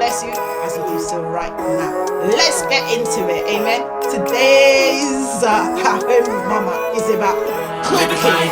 bless you as you do so right now. Let's get into it. Amen. Today's home mama is about cooking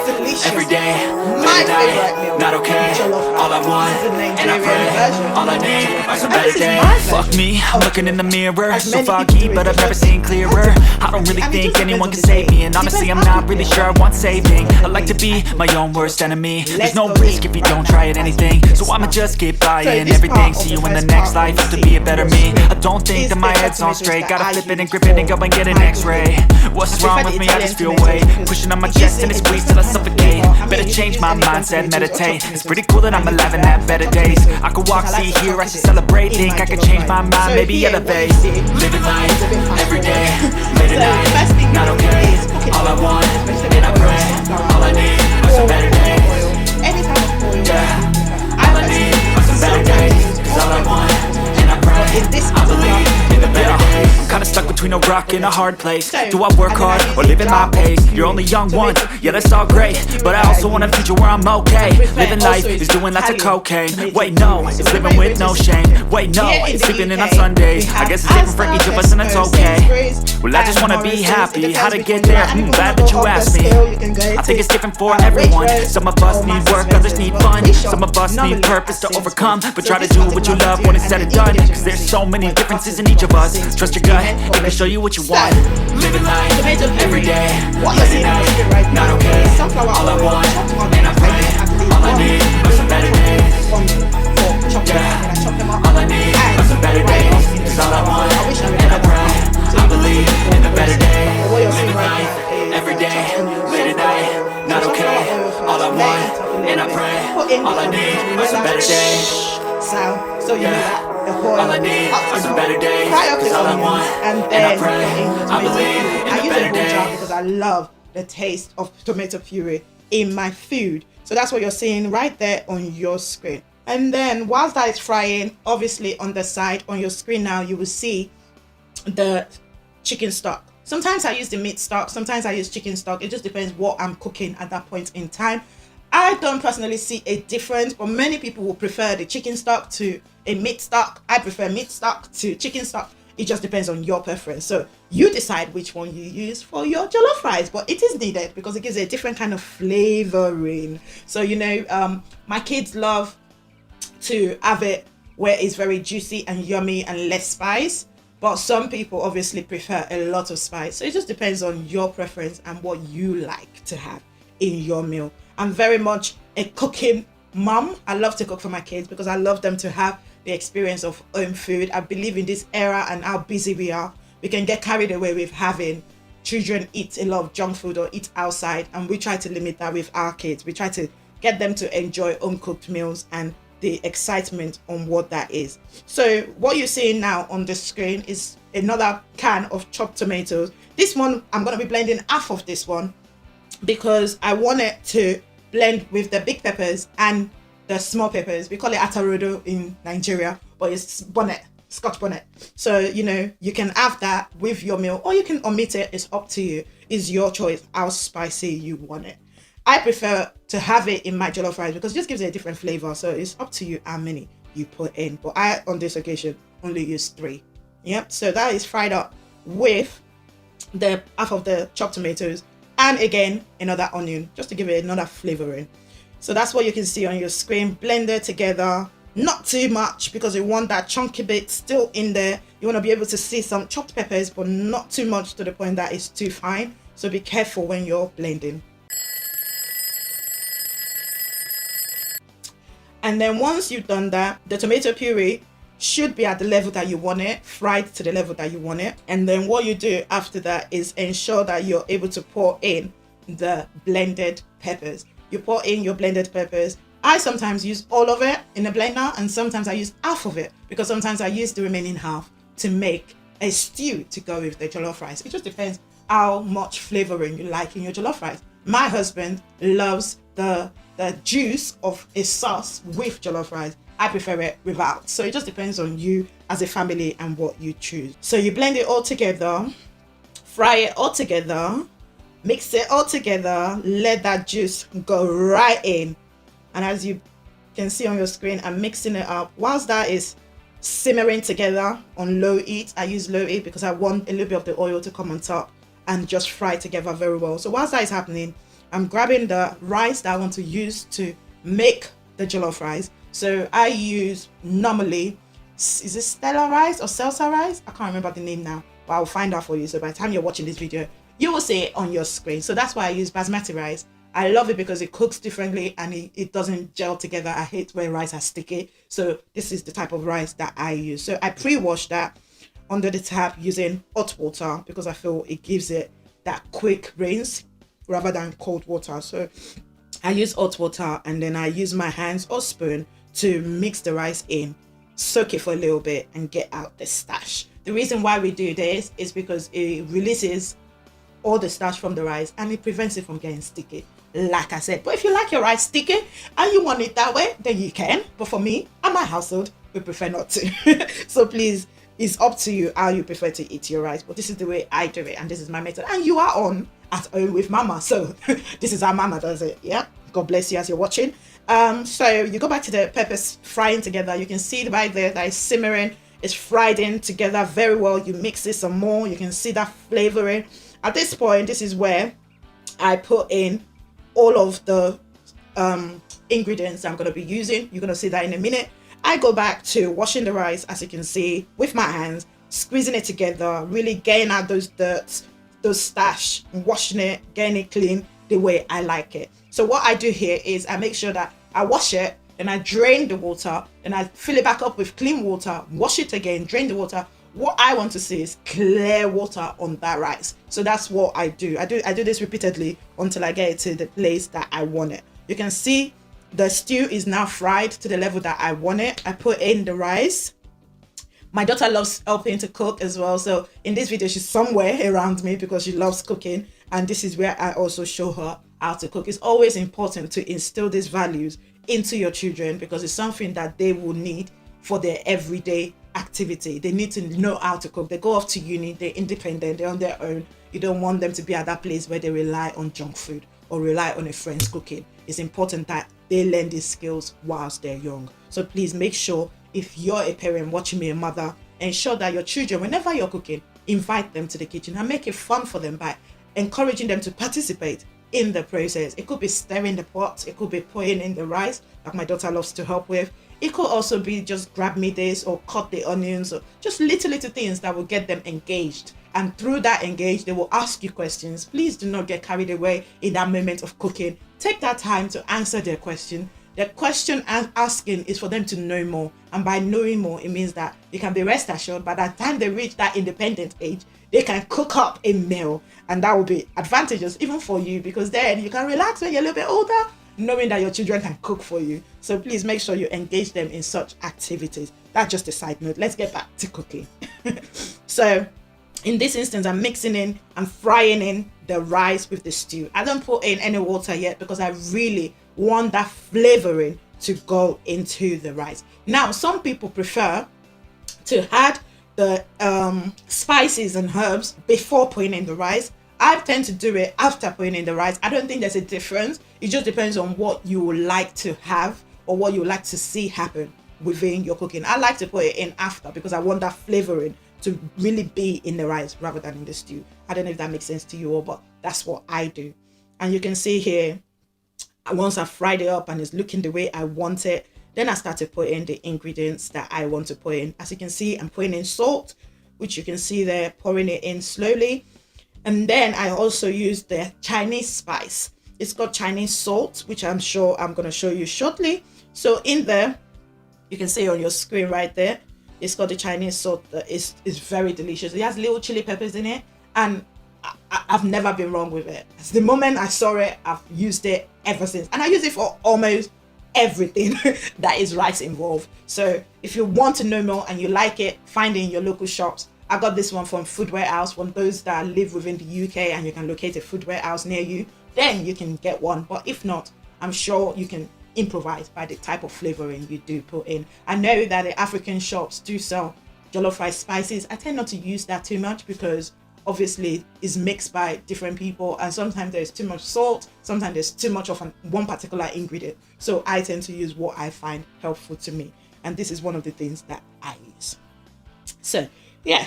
delicious every day, my favorite meal, not okay. jollof rice. All I want, This is the and I Nigerian pray, version. all I need are some And better this is days. my version Fuck me, I'm of looking in the mirror, as so many people foggy, do it but I've never differently. seen clearer. I don't really And it think just anyone can depends on save the me, day. and honestly Depends I'm how not really you sure I feel. want saving. I like to be Let's my own worst enemy. There's no go risk in if you right don't now try it as anything, we so I'ma start. just keep buying this everything. part of See the you in the first next part life, you have to see be a on better your me. screen I don't think is that my the head's on tomatoes straight. that Gotta I flip it and use grip it and go for and get an my x-ray. What's I wrong prefer with the me? I Italian just feel tomatoes weight because pushing on my it gives chest it and it a squeezes till I different kind of suffocate. flavor. I mean, Better you can change use my any brand mindset, tomatoes or meditate. chopped It's tomatoes. pretty cool that I'm And you alive can and have have better chopped days. tomatoes I could walk, because I see, like to hear, I chop should it celebrate. in Think my I could jollof change rice. my mind, So maybe here, what elevate. you see Living life, is a bit fast every day, forward. late So at the night, first thing not you do okay. is cooking All I oil, want, vegetable and I oil, pray, sunflower all I oil, need are some or better olive days. oil, any type of oil that Yeah, you prefer. all I need are some better days. Cause all I want, and I pray, in this I believe particular in the better days. I'm kinda stuck between a rock and a hard place. Do I work and then hard I use or a live at my jar of pace? You're puree, only young tomato once, puree. yeah that's all great, Tomato but I puree also I want a use. future where I'm okay. prefer Living life also is doing lots of Italian cocaine. tomato Wait no, puree. it's So living whenever with you're no going to shame. something, Wait no, here in it's the sleeping in on UK, Sundays. we I have guess it's different for Asda, each of us and it's Tesco, okay. Sainsbury's, Well I just and wanna be Morrisons. It happy. depends How to which get one you there? like. And if you Bad wanna that go you up the asked me. scale, you can go I think it's different for to everyone. Waitrose Some of us or need Master's work, others Ventures, need but fun. Bishop Some of us need normally purpose to at overcome, Sainsbury's. but So try to this do is what you what love we when do, it's said and and the done. ingredients Cause there's you so see, many like differences in butter, each of us. Sainsbury's, Trust your gut, amen. it can show you what you So, want. Living life, tomato every puree. day, What you're seeing on the screen right not now okay. is sunflower All I oil, want, chopped onions. and I pray, I believe all I one need are some better days. onion for chopping. Yeah. And I chop them up. All I need are some better right days. up in the Cause all I sunflower want, oil. I wish I and I remembered pray, that part. So I you believe can in the better days. But what you're seeing Living right life, now is every day, chopped onions, late at sunflower night, oil. not So okay. sunflower oil first. All I Let want, it up a and I little pray, bit. Put in all the I need onions. are some better days. Sound. So you know Yeah. that the oil All I need up to are some now. better days. Fry up Cause the all I onions want, and and I then pray, put in the I tomato believe puree. in I the use a better whole jar days. because I love the taste of tomato puree in my food. So that's what you're seeing right there on your screen. And then whilst that is frying, obviously on the side on your screen now, you will see the chicken stock. Sometimes I use the meat stock, sometimes I use chicken stock. It just depends what I'm cooking at that point in time. I don't personally see a difference, but many people will prefer the chicken stock to a meat stock. I prefer meat stock to chicken stock. It just depends on your preference. So you decide which one you use for your jollof rice, but it is needed because it gives a different kind of flavoring. So, you know, my kids love to have it where it's very juicy and yummy and less spice. But some people obviously prefer a lot of spice. So it just depends on your preference and what you like to have in your meal. I'm very much a cooking mom. I love to cook for my kids because I love them to have the experience of home food. I believe in this era and how busy we are. We can get carried away with having children eat a lot of junk food or eat outside, and we try to limit that with our kids. We try to get them to enjoy home cooked meals and the excitement on what that is. So what you're seeing now on the screen is another can of chopped tomatoes. This one, I'm going to be blending half of this one because I want it to blend with the big peppers and the small peppers. We call it atarodo in Nigeria, but it's bonnet, Scotch bonnet. So, you know, you can have that with your meal or you can omit it. It's up to you. It's your choice how spicy you want it. I prefer to have it in my jollof rice because it just gives it a different flavor. So it's up to you how many you put in. But I, on this occasion, only use 3. Yep. So that is fried up with the half of the chopped tomatoes and again another onion just to give it another flavoring. So that's what you can see on your screen. Blended together, not too much because you want that chunky bit still in there. You want to be able to see some chopped peppers, but not too much to the point that it's too fine. So be careful when you're blending. And then once you've done that, the tomato puree should be at the level that you want it, fried to the level that you want it. And then what you do after that is ensure that you're able to pour in the blended peppers. You pour in your blended peppers. I sometimes use all of it in a blender and sometimes I use half of it because sometimes I use the remaining half to make a stew to go with the jollof rice. It just depends how much flavoring you like in your jollof rice. My husband loves the juice of a sauce with jollof rice. I prefer it without. So it just depends on you as a family and what you choose. So you blend it all together, fry it all together, mix it all together, let that juice go right in. And as you can see on your screen, I'm mixing it up. Whilst that is simmering together on low heat. I use low heat because I want a little bit of the oil to come on top and just fry together very well. So whilst that is happening, I'm grabbing the rice that I want to use to make the jollof rice. So I use normally, is it Stella rice or Salsa rice? I can't remember the name now, but I'll find out for you. So by the time you're watching this video, you will see it on your screen. So that's why I use basmati rice. I love it because it cooks differently and it doesn't gel together. I hate when rice are sticky. So this is the type of rice that I use. So I pre-wash that under the tap using hot water because I feel it gives it that quick rinse rather than cold water. So I use hot water and then I use my hands or spoon to mix the rice in, soak it for a little bit and get out the starch. The reason why we do this is because it releases all the starch from the rice and it prevents it from getting sticky, like I said. But if you like your rice sticky and you want it that way, then you can. But for me and my household, we prefer not to. So please, it's up to you how you prefer to eat your rice. But this is the way I do it and this is my method. And you are on at home with mama, so this is how mama does it. Yeah, God bless you as you're watching. So you go back to the peppers frying together. You can see right there that it's simmering, it's fried in together very well. You mix it some more, you can see that flavoring. At this point, this is where I put in all of the ingredients I'm going to be using. You're going to see that in a minute. I go back to washing the rice, as you can see, with my hands, squeezing it together, really getting out those dirts, those starch, washing it, getting it clean the way I like it. So what I do here is I make sure that I wash it and I drain the water and I fill it back up with clean water, wash it again, drain the water. What I want to see is clear water on that rice. So that's what I do. I do this repeatedly until I get it to the place that I want it. You can see the stew is now fried to the level that I want it. I put in the rice. My daughter loves helping to cook as well. So in this video, she's somewhere around me because she loves cooking. And this is where I also show her how to cook. It's always important to instill these values into your children because it's something that they will need for their everyday activity. They need to know how to cook. They go off to uni, they're independent, they're on their own. You don't want them to be at that place where they rely on junk food or rely on a friend's cooking. It's important that they learn these skills whilst they're young. So please make sure, if you're a parent watching me, a mother, ensure that your children, whenever you're cooking, invite them to the kitchen and make it fun for them by encouraging them to participate in the process. It could be stirring the pot, it could be pouring in the rice, like my daughter loves to help with. It could also be just grab me this or cut the onions, or just little things that will get them engaged. And through that engage, they will ask you questions. Please do not get carried away in that moment of cooking. Take that time to answer their question. The question asking is for them to know more. And by knowing more, it means that you can be rest assured by the time they reach that independent age, they can cook up a meal. And that will be advantageous even for you, because then you can relax when you're a little bit older, knowing that your children can cook for you. So please make sure you engage them in such activities. That's just a side note. Let's get back to cooking. So in this instance, I'm mixing in and frying in the rice with the stew. I don't put in any water yet because I really want that flavoring to go into the rice. Now, some people prefer to add the spices and herbs before putting in the rice. I tend to do it after putting in the rice. I don't think there's a difference. It just depends on what you would like to have or what you would like to see happen within your cooking. I like to put it in after because I want that flavoring to really be in the rice rather than in the stew. I don't know if that makes sense to you all, but that's what I do. And you can see here, once I fried it up and it's looking the way I want it, then I start to put in the ingredients that I want to put in. As you can see, I'm putting in salt, which you can see there, pouring it in slowly. And then I also use the Chinese spice. It's got Chinese salt, which I'm sure I'm going to show you shortly. So in there, you can see on your screen right there, it's got the Chinese salt that is very delicious. It has little chili peppers in it, and I've never been wrong with it. It's the moment I saw it, I've used it ever since. And I use it for almost everything that is rice involved. So if you want to know more and you like it, find it in your local shops. I got this one from Food Warehouse, from those that live within the UK and you can locate a Food Warehouse near you, then you can get one. But if not, I'm sure you can improvise by the type of flavoring you do put in. I know that the African shops do sell jollof rice spices. I tend not to use that too much because obviously it's mixed by different people, and sometimes there's too much salt, sometimes there's too much of one particular ingredient. So I tend to use what I find helpful to me, and this is one of the things that I use. So yeah,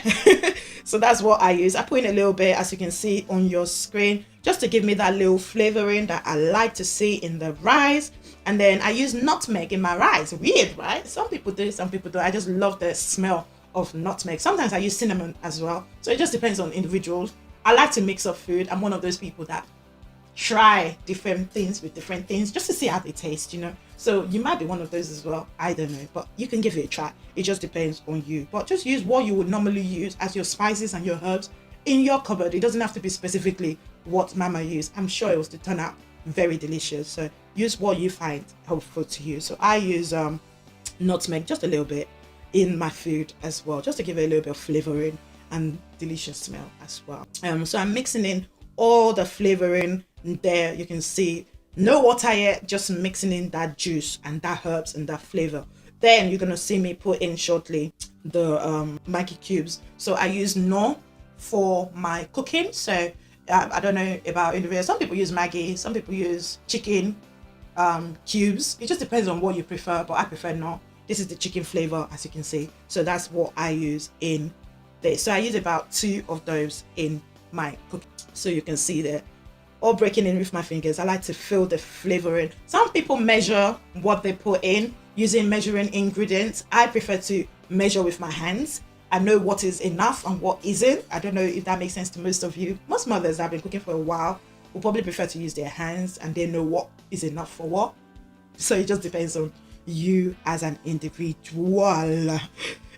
so that's what I use. I put in a little bit, as you can see on your screen, just to give me that little flavoring that I like to see in the rice. And then I use nutmeg in my rice. Weird, right? Some people do, some people don't. I just love the smell of nutmeg. Sometimes I use cinnamon as well. So it just depends on individuals. I like to mix up food. I'm one of those people that try different things with different things just to see how they taste, you know. So you might be one of those as well. I don't know, but you can give it a try. It just depends on you. But just use what you would normally use as your spices and your herbs in your cupboard. It doesn't have to be specifically what Mama used. I'm sure it was to turn out very delicious. So use what you find helpful to you. So I use nutmeg, just a little bit, in my food as well, just to give it a little bit of flavoring and delicious smell as well. So I'm mixing in all the flavoring there. You can see no water yet, just mixing in that juice and that herbs and that flavor. Then you're gonna see me put in shortly the Maggi cubes. So I use Knorr for my cooking. So I don't know about individuals. Some people use Maggi, some people use chicken cubes. It just depends on what you prefer, but I prefer Knorr. This is the chicken flavor, as you can see. So that's what I use in this. So I use about 2 of those in my cooking. So you can see there, all breaking in with my fingers. I like to feel the flavoring. Some people measure what they put in using measuring ingredients. I prefer to measure with my hands. I know what is enough and what isn't. I don't know if that makes sense to most of you. Most mothers that have been cooking for a while will probably prefer to use their hands, and they know what is enough for what. So it just depends on you as an individual.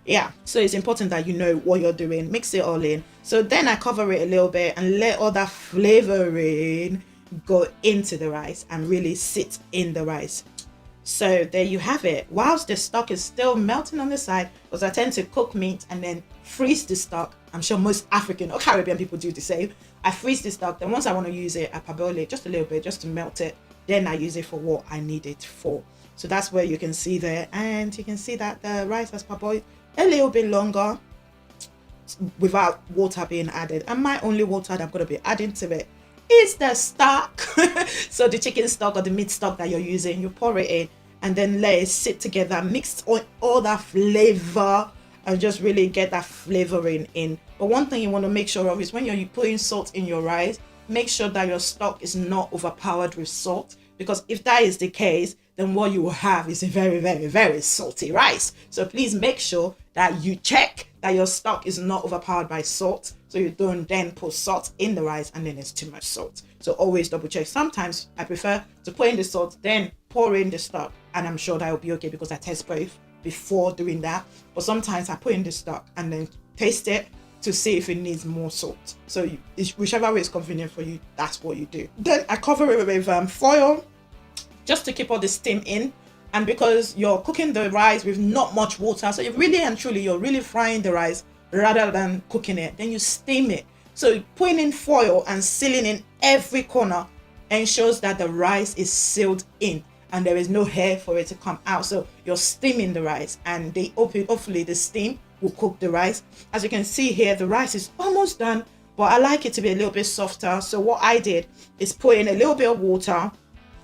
Yeah, so it's important that you know what you're doing. Mix it all in. So then I cover it a little bit and let all that flavoring go into the rice and really sit in the rice. So there you have it. Whilst the stock is still melting on the side, because I tend to cook meat and then freeze the stock. I'm sure most African or Caribbean people do the same. I freeze the stock. Then once I want to use it, I parboil it just a little bit just to melt it. Then I use it for what I need it for. So that's where you can see there. And you can see that the rice has parboiled a little bit longer without water being added. And my only water that I'm going to be adding to it is the stock. So the chicken stock or the meat stock that you're using, you pour it in and then let it sit together, mix all that flavor and just really get that flavoring in. But one thing you want to make sure of is when you're putting salt in your rice, make sure that your stock is not overpowered with salt, because if that is the case, then what you will have is a very, very, very salty rice. So please make sure that you check that your stock is not overpowered by salt, so you don't then put salt in the rice and then it's too much salt. So always double check. Sometimes I prefer to put in the salt, then pour in the stock, and I'm sure that will be okay because I test both before doing that. But sometimes I put in the stock and then taste it to see if it needs more salt. So whichever way is convenient for you, that's what you do. Then I cover it with foil just to keep all the steam in. And because you're cooking the rice with not much water, so you're really frying the rice rather than cooking it, then you steam it. So putting in foil and sealing in every corner ensures that the rice is sealed in and there is no hair for it to come out. So you're steaming the rice, and hopefully the steam will cook the rice. As you can see here, the rice is almost done, but I like it to be a little bit softer. So what I did is put in a little bit of water.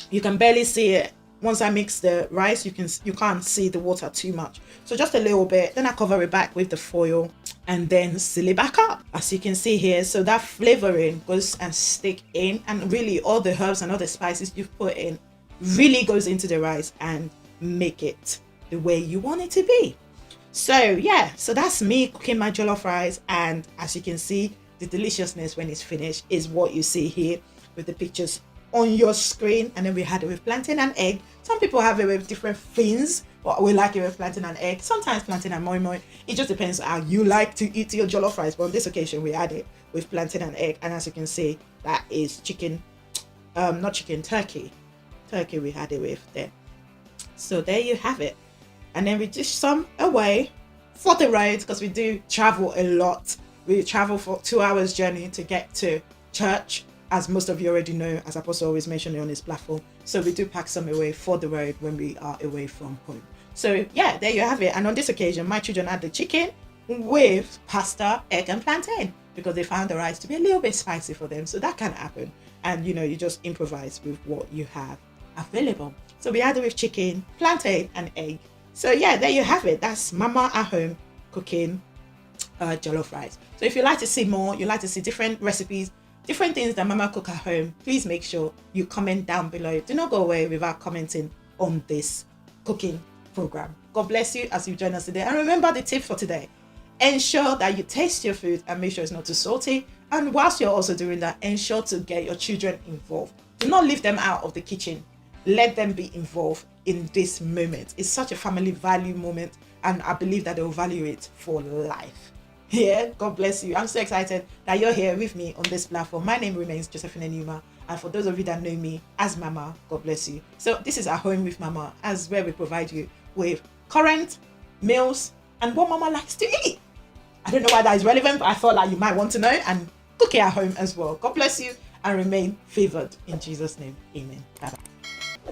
You can barely see it. Once I mix the rice, you can't see the water too much. So just a little bit. Then I cover it back with the foil and then seal it back up, as you can see here. So that flavoring goes and stick in, and really all the herbs and all the spices you've put in really goes into the rice and make it the way you want it to be. So yeah, so that's me cooking my jollof rice, and as you can see, the deliciousness when it's finished is what you see here with the pictures on your screen. And then we had it with plantain and egg. Some people have it with different things, but we like it with plantain and egg, sometimes plantain and moi moi. It just depends how you like to eat your jollof rice, but on this occasion we had it with plantain and egg. And as you can see, that is turkey we had it with there. So there you have it. And then we dish some away for the road, because we do travel a lot. We travel for 2 hours journey to get to church, as most of you already know, as Apostle always mentioned on his platform. So we do pack some away for the road when we are away from home. So yeah, there you have it. And on this occasion, my children had the chicken with pasta, egg and plantain, because they found the rice to be a little bit spicy for them. So that can happen. And you just improvise with what you have available. So we had it with chicken, plantain and egg. So yeah, there you have it. That's Mama at home cooking jollof rice. So if you like to see more, you like to see different recipes, different things that Mama cook at home, please make sure you comment down below. Do not go away without commenting on this cooking program. God bless you as you join us today. And remember the tip for today. Ensure that you taste your food and make sure it's not too salty. And whilst you're also doing that, ensure to get your children involved. Do not leave them out of the kitchen. Let them be involved in this moment. It's such a family value moment, and I believe that they will value it for life. Yeah, God bless you. I'm so excited that you're here with me on this platform. My name remains Josephine Enuma, and for those of you that know me as Mama, God bless you. So this is Our Home with Mama, as where we provide you with current meals and what Mama likes to eat. I don't know why that is relevant, but I thought that you might want to know, and cook it at home as well. God bless you and remain favored in Jesus' name. Amen. Bye-bye.